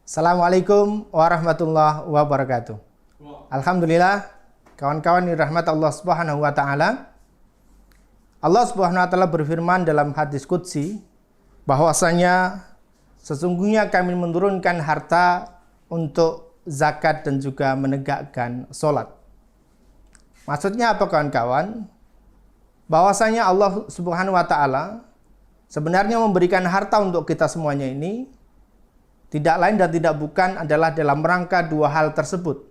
Assalamualaikum warahmatullahi wabarakatuh. Alhamdulillah, kawan-kawan yang rahmat Allah Subhanahu wa taala. Allah Subhanahu wa taala berfirman dalam hadis qudsi bahwasanya sesungguhnya kami menurunkan harta untuk zakat dan juga menegakkan salat. Maksudnya apa kawan-kawan? Bahwasanya Allah Subhanahu wa taala sebenarnya memberikan harta untuk kita semuanya ini tidak lain dan tidak bukan adalah dalam rangka dua hal tersebut.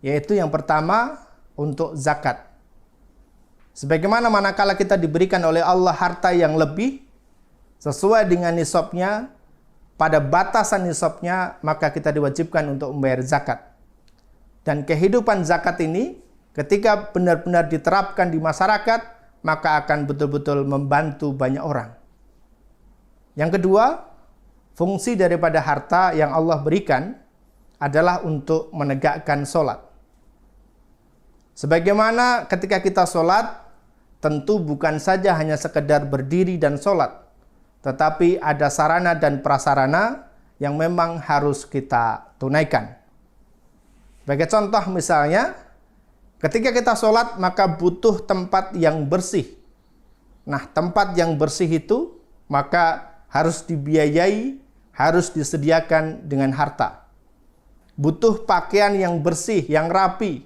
Yaitu yang pertama untuk zakat. Sebagaimana manakala kita diberikan oleh Allah harta yang lebih sesuai dengan nisabnya, pada batasan nisabnya, maka kita diwajibkan untuk membayar zakat. Dan kehidupan zakat ini ketika benar-benar diterapkan di masyarakat, maka akan betul-betul membantu banyak orang. Yang kedua, fungsi daripada harta yang Allah berikan adalah untuk menegakkan sholat. Sebagaimana ketika kita sholat, tentu bukan saja hanya sekedar berdiri dan sholat, tetapi ada sarana dan prasarana yang memang harus kita tunaikan. Sebagai contoh misalnya, ketika kita sholat maka butuh tempat yang bersih. Nah, tempat yang bersih itu maka harus dibiayai, harus disediakan dengan harta. Butuh pakaian yang bersih, yang rapi.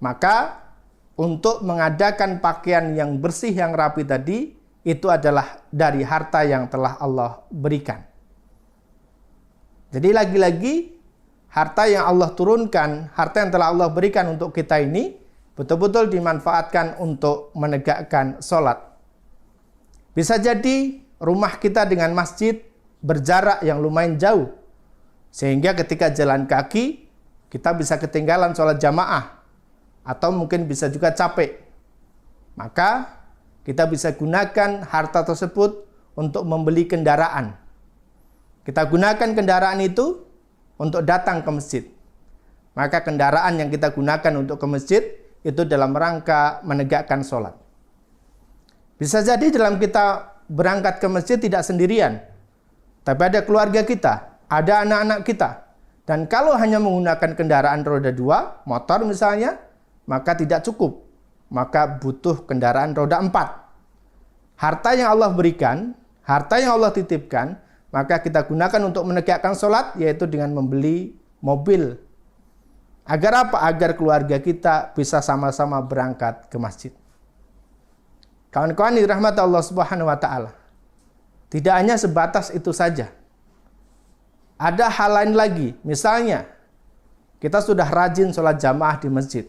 Maka untuk mengadakan pakaian yang bersih, yang rapi tadi, itu adalah dari harta yang telah Allah berikan. Jadi lagi-lagi, harta yang Allah turunkan, harta yang telah Allah berikan untuk kita ini, betul-betul dimanfaatkan untuk menegakkan sholat. Bisa jadi rumah kita dengan masjid berjarak yang lumayan jauh. Sehingga ketika jalan kaki, kita bisa ketinggalan sholat jamaah. Atau mungkin bisa juga capek. Maka kita bisa gunakan harta tersebut untuk membeli kendaraan. Kita gunakan kendaraan itu untuk datang ke masjid. Maka kendaraan yang kita gunakan untuk ke masjid itu dalam rangka menegakkan sholat. Bisa jadi dalam kita berangkat ke masjid tidak sendirian, tapi ada keluarga kita, ada anak-anak kita. Dan kalau hanya menggunakan kendaraan roda 2, motor misalnya, maka tidak cukup. Maka butuh kendaraan roda 4. Harta yang Allah berikan, harta yang Allah titipkan, maka kita gunakan untuk menegakkan sholat, yaitu dengan membeli mobil. Agar apa? Agar keluarga kita bisa sama-sama berangkat ke masjid. Kawan-kawan dirahmati Allah Subhanahu wa taala. Tidak hanya sebatas itu saja. Ada hal lain lagi. Misalnya, kita sudah rajin sholat jamaah di masjid.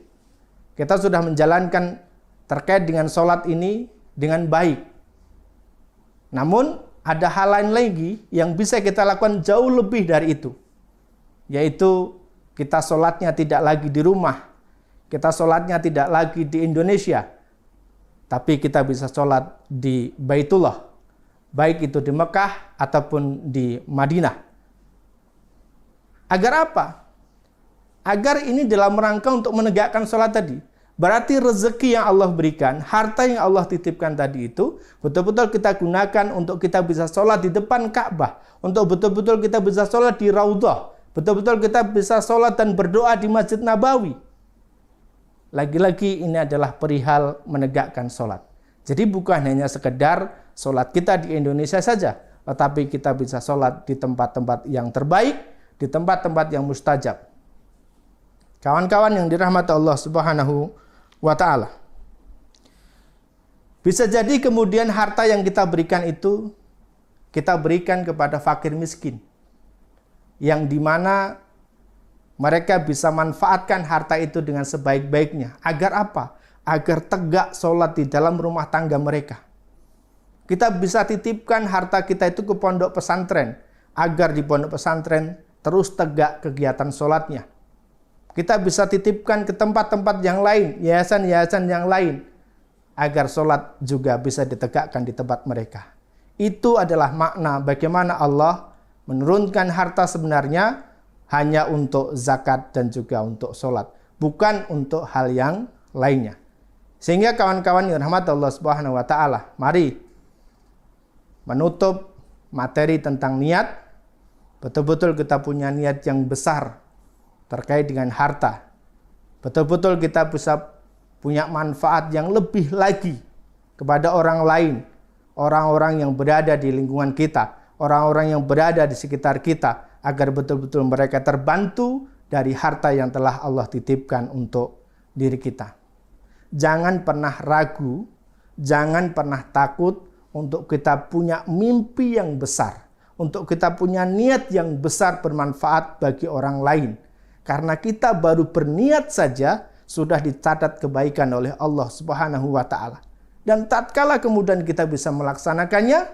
Kita sudah menjalankan terkait dengan sholat ini dengan baik. Namun, ada hal lain lagi yang bisa kita lakukan jauh lebih dari itu. Yaitu, kita sholatnya tidak lagi di rumah. Kita sholatnya tidak lagi di Indonesia. Tapi kita bisa sholat di Baitullah. Baik itu di Mekah ataupun di Madinah. Agar apa? Agar ini dalam rangka untuk menegakkan sholat tadi. Berarti rezeki yang Allah berikan, harta yang Allah titipkan tadi itu, betul-betul kita gunakan untuk kita bisa sholat di depan Ka'bah. Untuk betul-betul kita bisa sholat di Raudhah. Betul-betul kita bisa sholat dan berdoa di Masjid Nabawi. Lagi-lagi ini adalah perihal menegakkan sholat. Jadi bukan hanya sekedar sholat kita di Indonesia saja, tetapi kita bisa sholat di tempat-tempat yang terbaik, di tempat-tempat yang mustajab. Kawan-kawan yang dirahmati Allah Subhanahu wa ta'ala. Bisa jadi kemudian harta yang kita berikan itu, kita berikan kepada fakir miskin. Yang dimana mereka bisa manfaatkan harta itu dengan sebaik-baiknya. Agar apa? Agar tegak sholat di dalam rumah tangga mereka. Kita bisa titipkan harta kita itu ke pondok pesantren. Agar di pondok pesantren terus tegak kegiatan sholatnya. Kita bisa titipkan ke tempat-tempat yang lain, yayasan-yayasan yang lain, agar sholat juga bisa ditegakkan di tempat mereka. Itu adalah makna bagaimana Allah menurunkan harta sebenarnya hanya untuk zakat dan juga untuk sholat, bukan untuk hal yang lainnya. Sehingga kawan-kawan yang rahmat Allah Subhanahu wa taala, mari menutup materi tentang niat betul-betul kita punya niat yang besar terkait dengan harta. Betul-betul kita bisa punya manfaat yang lebih lagi kepada orang lain, orang-orang yang berada di lingkungan kita, orang-orang yang berada di sekitar kita, agar betul-betul mereka terbantu dari harta yang telah Allah titipkan untuk diri kita. Jangan pernah ragu, jangan pernah takut untuk kita punya mimpi yang besar, untuk kita punya niat yang besar bermanfaat bagi orang lain. Karena kita baru berniat saja sudah dicatat kebaikan oleh Allah Subhanahu wa taala. Dan tatkala kemudian kita bisa melaksanakannya,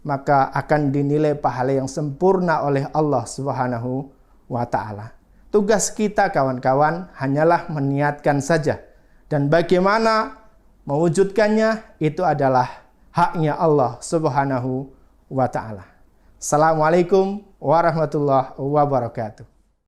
maka akan dinilai pahala yang sempurna oleh Allah Subhanahu wa taala. Tugas kita kawan-kawan hanyalah meniatkan saja. Dan bagaimana mewujudkannya itu adalah haknya Allah Subhanahu wa taala. Assalamualaikum warahmatullahi wabarakatuh.